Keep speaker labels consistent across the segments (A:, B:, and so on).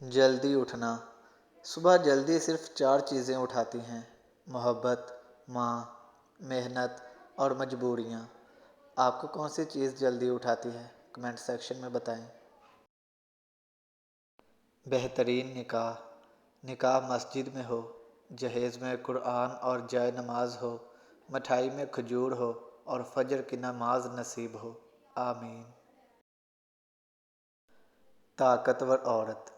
A: جلدی اٹھنا۔ صبح جلدی صرف 4 چیزیں اٹھاتی ہیں: محبت، ماں، محنت اور مجبوریاں۔ آپ کو کون سی چیز جلدی اٹھاتی ہے؟ کمنٹ سیکشن میں بتائیں۔ بہترین نکاح۔ نکاح مسجد میں ہو، جہیز میں قرآن اور جائے نماز ہو، مٹھائی میں کھجور ہو اور فجر کی نماز نصیب ہو، آمین۔ طاقتور عورت۔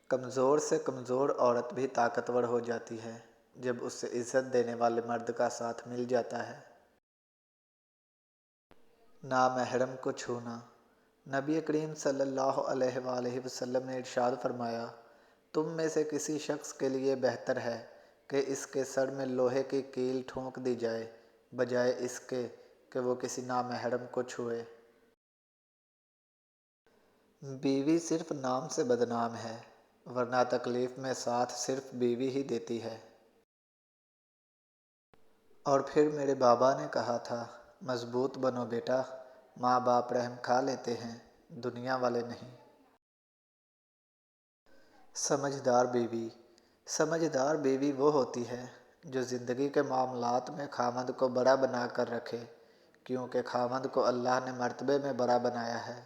A: کمزور سے کمزور عورت بھی طاقتور ہو جاتی ہے جب اس سے عزت دینے والے مرد کا ساتھ مل جاتا ہے۔ نامحرم کو چھونا۔ نبی کریم صلی اللہ علیہ وآلہ وسلم نے ارشاد فرمایا، تم میں سے کسی شخص کے لیے بہتر ہے کہ اس کے سر میں لوہے کی کیل ٹھونک دی جائے بجائے اس کے کہ وہ کسی نامحرم کو چھوئے۔ بیوی صرف نام سے بدنام ہے، ورنہ تکلیف میں ساتھ صرف بیوی ہی دیتی ہے۔ اور پھر میرے بابا نے کہا تھا، مضبوط بنو بیٹا، ماں باپ رحم کھا لیتے ہیں، دنیا والے نہیں۔ سمجھدار بیوی۔ سمجھدار بیوی وہ ہوتی ہے جو زندگی کے معاملات میں خاوند کو بڑا بنا کر رکھے، کیونکہ خاوند کو اللہ نے مرتبے میں بڑا بنایا ہے۔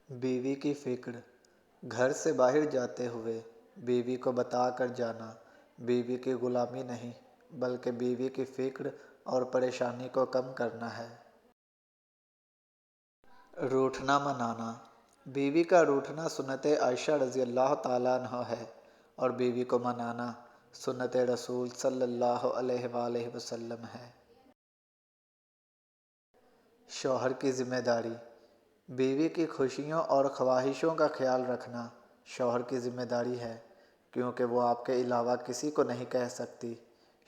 A: بیوی کی فکر۔ گھر سے باہر جاتے ہوئے بیوی کو بتا کر جانا بیوی کی غلامی نہیں بلکہ بیوی کی فکر اور پریشانی کو کم کرنا ہے۔ روٹھنا منانا۔ بیوی کا روٹھنا سنت عائشہ رضی اللہ تعالیٰ عنہ ہے اور بیوی کو منانا سنت رسول صلی اللہ علیہ وآلہ وسلم ہے۔ شوہر کی ذمہ داری۔ بیوی کی خوشیوں اور خواہشوں کا خیال رکھنا شوہر کی ذمہ داری ہے، کیونکہ وہ آپ کے علاوہ کسی کو نہیں کہہ سکتی۔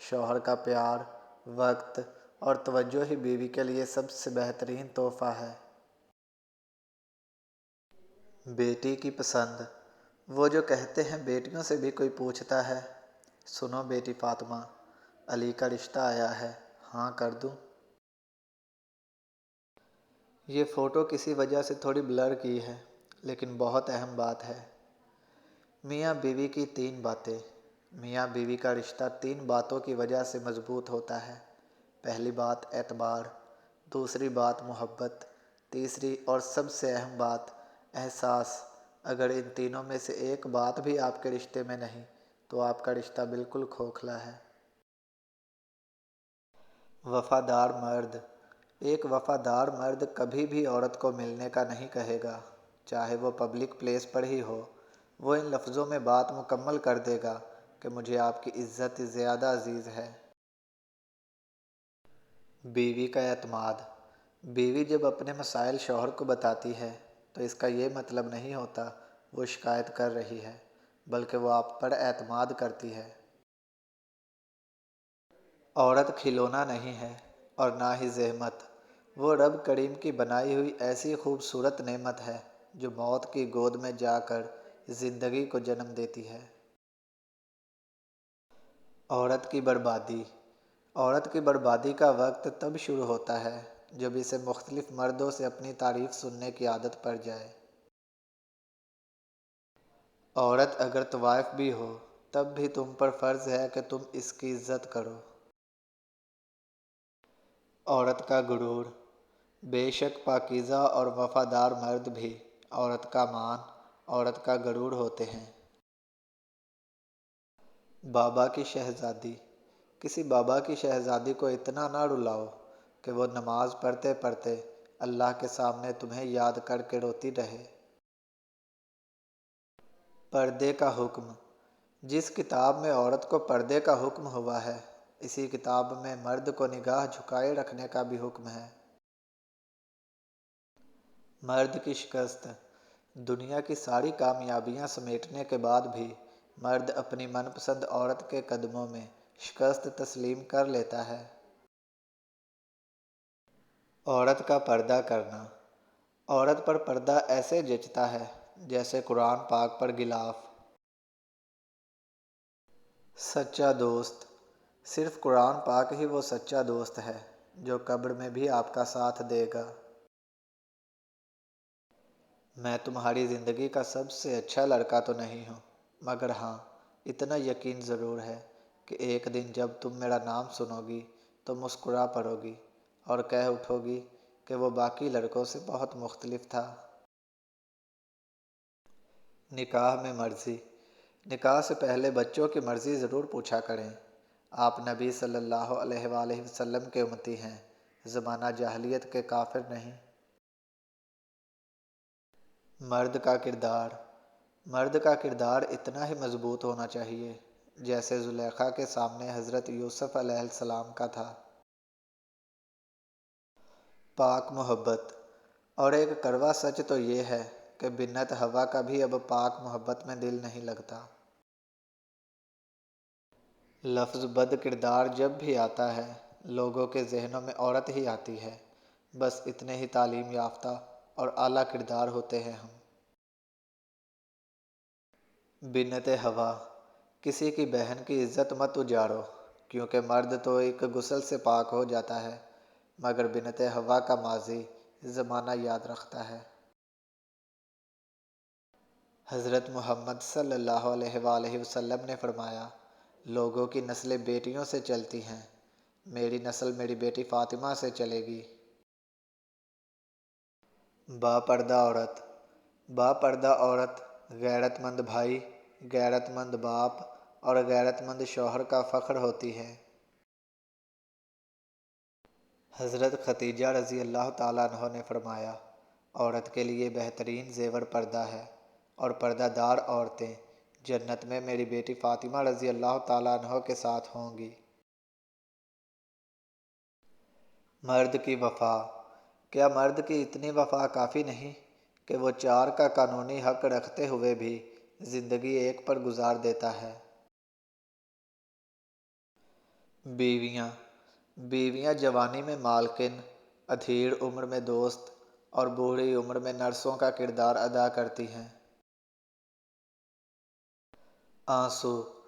A: شوہر کا پیار، وقت اور توجہ ہی بیوی کے لیے سب سے بہترین تحفہ ہے۔ بیٹی کی پسند۔ وہ جو کہتے ہیں بیٹیوں سے بھی کوئی پوچھتا ہے، سنو بیٹی فاطمہ، علی کا رشتہ آیا ہے، ہاں کر دوں؟ یہ فوٹو کسی وجہ سے تھوڑی بلر کی ہے، لیکن بہت اہم بات ہے۔ میاں بیوی کی 3 باتیں۔ میاں بیوی کا رشتہ 3 باتوں کی وجہ سے مضبوط ہوتا ہے۔ پہلی بات اعتبار، دوسری بات محبت، تیسری اور سب سے اہم بات احساس۔ اگر ان تینوں میں سے ایک بات بھی آپ کے رشتے میں نہیں تو آپ کا رشتہ بالکل کھوکھلا ہے۔ وفادار مرد۔ ایک وفادار مرد کبھی بھی عورت کو ملنے کا نہیں کہے گا، چاہے وہ پبلک پلیس پر ہی ہو۔ وہ ان لفظوں میں بات مکمل کر دے گا کہ مجھے آپ کی عزت زیادہ عزیز ہے۔ بیوی کا اعتماد۔ بیوی جب اپنے مسائل شوہر کو بتاتی ہے تو اس کا یہ مطلب نہیں ہوتا وہ شکایت کر رہی ہے، بلکہ وہ آپ پر اعتماد کرتی ہے۔ عورت کھلونا نہیں ہے اور نہ ہی زحمت، وہ رب کریم کی بنائی ہوئی ایسی خوبصورت نعمت ہے جو موت کی گود میں جا کر زندگی کو جنم دیتی ہے۔ عورت کی بربادی۔ عورت کی بربادی کا وقت تب شروع ہوتا ہے جب اسے مختلف مردوں سے اپنی تعریف سننے کی عادت پڑ جائے۔ عورت اگر طوائف بھی ہو تب بھی تم پر فرض ہے کہ تم اس کی عزت کرو۔ عورت کا غرور۔ بے شک پاکیزہ اور وفادار مرد بھی عورت کا مان، عورت کا غرور ہوتے ہیں۔ بابا کی شہزادی۔ کسی بابا کی شہزادی کو اتنا نہ رلاؤ کہ وہ نماز پڑھتے پڑھتے اللہ کے سامنے تمہیں یاد کر کے روتی رہے۔ پردے کا حکم۔ جس کتاب میں عورت کو پردے کا حکم ہوا ہے، اسی کتاب میں مرد کو نگاہ جھکائے رکھنے کا بھی حکم ہے۔ مرد کی شکست۔ دنیا کی ساری کامیابیاں سمیٹنے کے بعد بھی مرد اپنی من پسند عورت کے قدموں میں شکست تسلیم کر لیتا ہے۔ عورت کا پردہ کرنا۔ عورت پر پردہ ایسے جچتا ہے جیسے قرآن پاک پر غلاف۔ سچا دوست۔ صرف قرآن پاک ہی وہ سچا دوست ہے جو قبر میں بھی آپ کا ساتھ دے گا۔ میں تمہاری زندگی کا سب سے اچھا لڑکا تو نہیں ہوں، مگر ہاں اتنا یقین ضرور ہے کہ ایک دن جب تم میرا نام سنو گی تو مسکرا پڑو گی اور کہہ اٹھو گی کہ وہ باقی لڑکوں سے بہت مختلف تھا۔ نکاح میں مرضی۔ نکاح سے پہلے بچوں کی مرضی ضرور پوچھا کریں۔ آپ نبی صلی اللہ علیہ وآلہ وسلم کے امتی ہیں، زمانہ جاہلیت کے کافر نہیں۔ مرد کا کردار۔ مرد کا کردار اتنا ہی مضبوط ہونا چاہیے جیسے زلیخا کے سامنے حضرت یوسف علیہ السلام کا تھا۔ پاک محبت۔ اور ایک کڑوا سچ تو یہ ہے کہ بنت حوا کا بھی اب پاک محبت میں دل نہیں لگتا۔ لفظ بد کردار جب بھی آتا ہے لوگوں کے ذہنوں میں عورت ہی آتی ہے، بس اتنے ہی تعلیم یافتہ اور اعلیٰ کردار ہوتے ہیں ہم۔ بنت حوا۔ کسی کی بہن کی عزت مت اجاڑو، کیونکہ مرد تو ایک غسل سے پاک ہو جاتا ہے، مگر بنت حوا کا ماضی زمانہ یاد رکھتا ہے۔ حضرت محمد صلی اللہ علیہ وآلہ وسلم نے فرمایا، لوگوں کی نسلیں بیٹیوں سے چلتی ہیں، میری نسل میری بیٹی فاطمہ سے چلے گی۔ باپردہ عورت۔ باپردہ عورت غیرت مند بھائی، غیرت مند باپ اور غیرت مند شوہر کا فخر ہوتی ہے۔ حضرت خدیجہ رضی اللہ تعالیٰ عنہ نے فرمایا، عورت کے لیے بہترین زیور پردہ ہے، اور پردہ دار عورتیں جنت میں میری بیٹی فاطمہ رضی اللہ تعالیٰ عنہ کے ساتھ ہوں گی۔ مرد کی وفا۔ کیا مرد کی اتنی وفا کافی نہیں کہ وہ چار کا قانونی حق رکھتے ہوئے بھی زندگی ایک پر گزار دیتا ہے؟ بیویاں۔ بیویاں جوانی میں مالکن، ادھیڑ عمر میں دوست اور بوڑھی عمر میں نرسوں کا کردار ادا کرتی ہیں۔ آنسو۔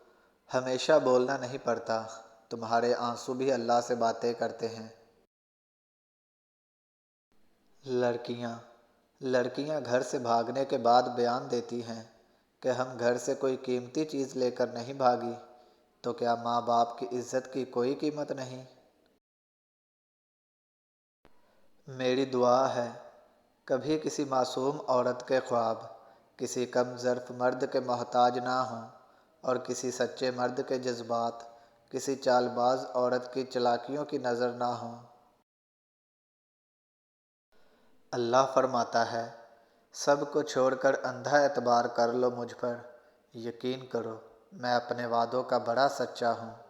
A: ہمیشہ بولنا نہیں پڑتا، تمہارے آنسو بھی اللہ سے باتیں کرتے ہیں۔ لڑکیاں۔ لڑکیاں گھر سے بھاگنے کے بعد بیان دیتی ہیں کہ ہم گھر سے کوئی قیمتی چیز لے کر نہیں بھاگی، تو کیا ماں باپ کی عزت کی کوئی قیمت نہیں؟ میری دعا ہے کبھی کسی معصوم عورت کے خواب کسی کم ظرف مرد کے محتاج نہ ہوں، اور کسی سچے مرد کے جذبات کسی چال باز عورت کی چالاکیوں کی نظر نہ ہوں۔ اللہ فرماتا ہے، سب کو چھوڑ کر اندھا اعتبار کر لو مجھ پر، یقین کرو میں اپنے وعدوں کا بڑا سچا ہوں۔